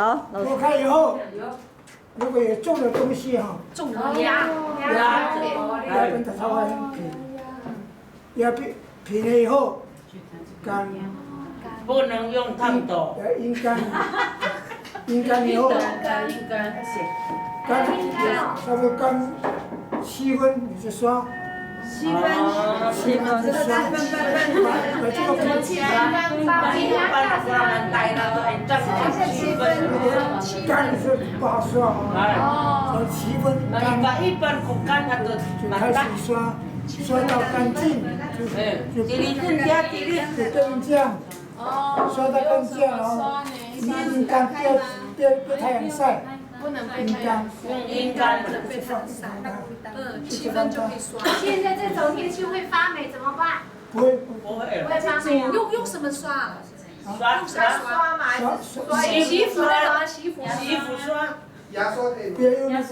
好，老师。剥开以后，如果有重的东西哈，重的鸭跟它稍微平，压平了以后，干。不能用烫斗。阴干，阴干以后，干干差不多干7分你就刷。7分，这个3分，把这个平起来。干是8刷啊，7分干。就开始刷，刷到干净，就更酱。刷到更酱哦，阴干被太阳晒。不能被太阳阴干不能被太阳晒。7分就可以刷。现在这种天气会发霉怎么办？不会不会不会发霉。用什么刷？刷嘛，洗衣服的，洗衣服刷。牙刷可以吗？不要用那个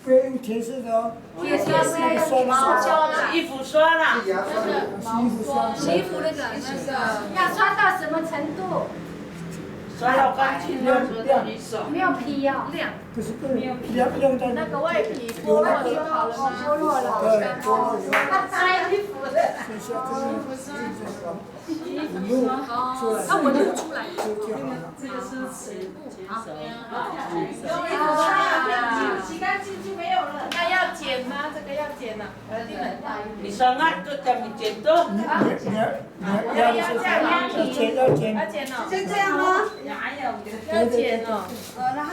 不要用铁丝的哦。铁丝要用毛胶啦。洗衣服刷啦。牙刷可以吗？洗衣服那个要刷到什么程度？刷到干净了，没有皮哦。亮。不是不用在那个外皮剥落就好了吗？剥落了。对，剥落以后。擦衣服的。它纹路出来。这个是洗干净就没有了。那要剪吗？这个要剪呢。你上岸就叫你剪刀。要剪哦。就这样吗？要剪哦。然后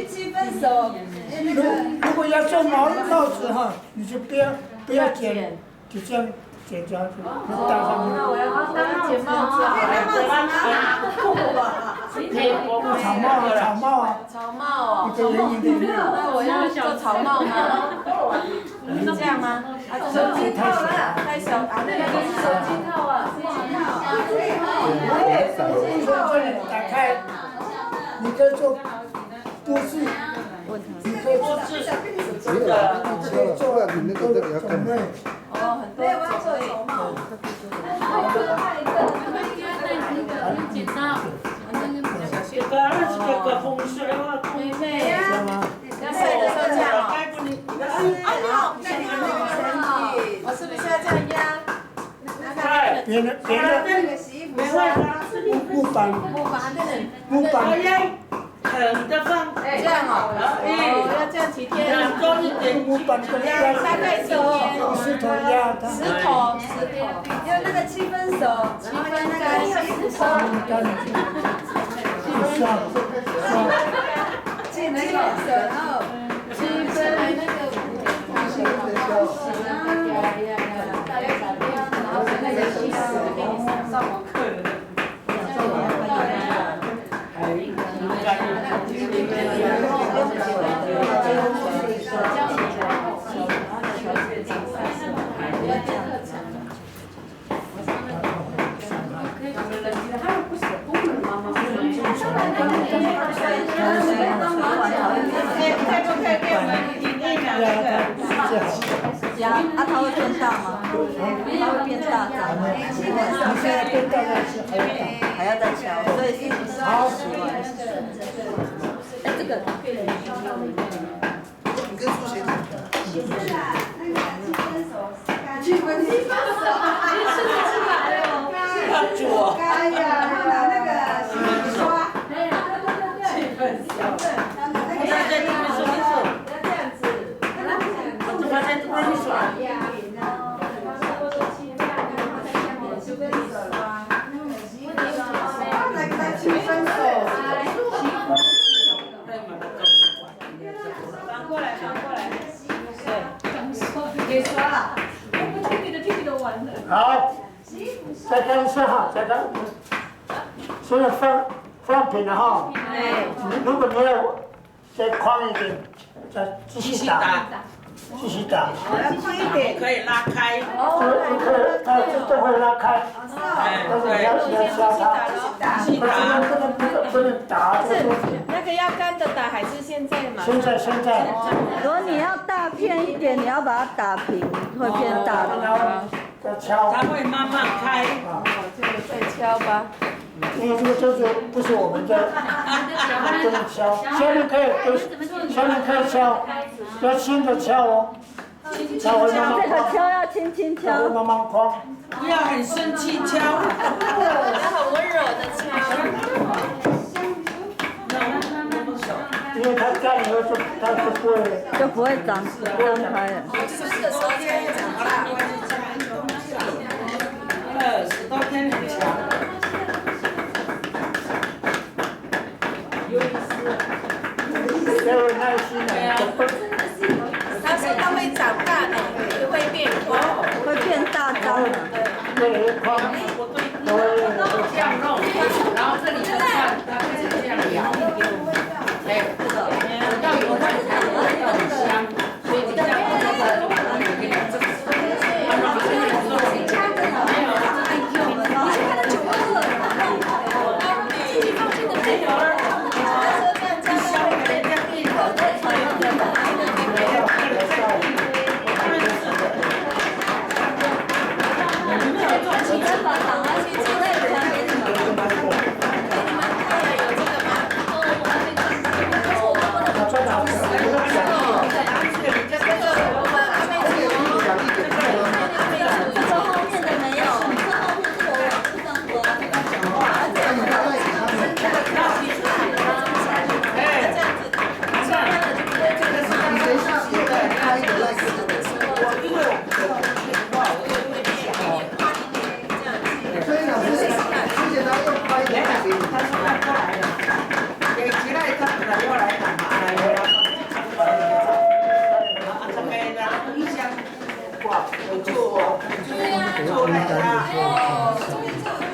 七分熟。如果要做帽子哈，你就不要剪，就这样剪下去，就戴上面。那我要剪帽子啊。草帽啊。草帽哦。一个圆圆的。那我要做草帽吗？这样吗？手机套了，太小啊！那个是手机套啊，手机套。打开，你可以做布置，你可以做你那个要干嘛？哦，很多种类。剪刀。这个风水啊，妹妹呀，要晒的时候这样哦。我是不是要这样压？别的木板，横着放。这样哦，要这样体贴。多一点木板跟大概几天？石头压它。石头。用那个7分熟，7分那个洗衣服刷。刷。7分熟，然后7分那个。上网课了。它会变大吗？它会变大，长吗？现在变大了是还要再敲，所以是好喜欢。哎，这个。你跟苏贤讲。7分熟，干呀，那个洗衣刷。7分熟。反过来。给刷了。听你的完了。好，再看一下哈，再看。现在放平了哈。如果没有再宽一点，再继续打。继续打。要宽一点。可以拉开。它都会拉开。但是你要敲它，不能打。那个要干的打还是现在嘛？现在。如果你要大片一点，你要把它打平，会变大的。要敲。它会慢慢开。这个再敲吧。因为这个就是不是我们的。这么敲，下面可以敲，要轻的敲哦，敲会慢慢这个敲要轻轻会敲。慢慢框。不要很生气敲。要很温柔的敲。因为它这样以后它就不会张开了。就是这个时候才讲啦。10多天很强。要有耐心的。他说他会长大的，会变宽，会变大张的。对，框。这样弄，然后这里就看，它就是这样摇。哎，要有它要很香，所以你这样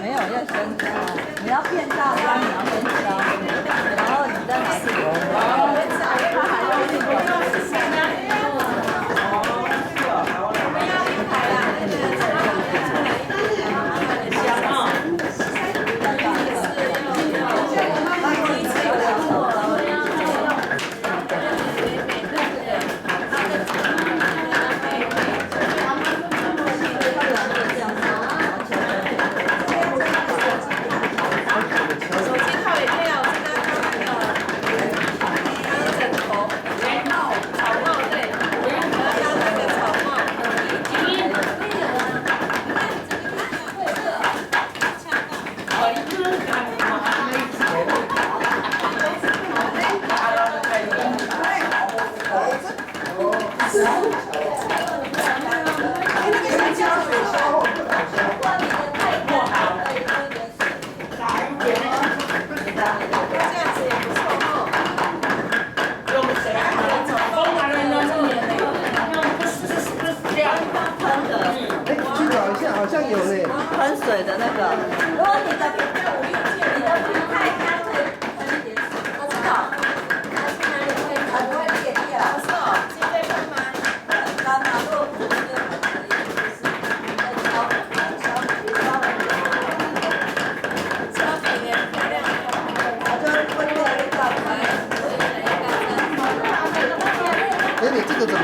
没有要先敲，你要变大张，你要先敲，然后你再拿去揉。它还要那个。好像有嘞。喷水的那个，如果你的太干脆喷一点水，我知道。它不会裂掉。是哦，自己会喷吗？很干嘛？如果不是就很可以，就是敲平漂亮，它就会越来越大块。哎，你这个怎么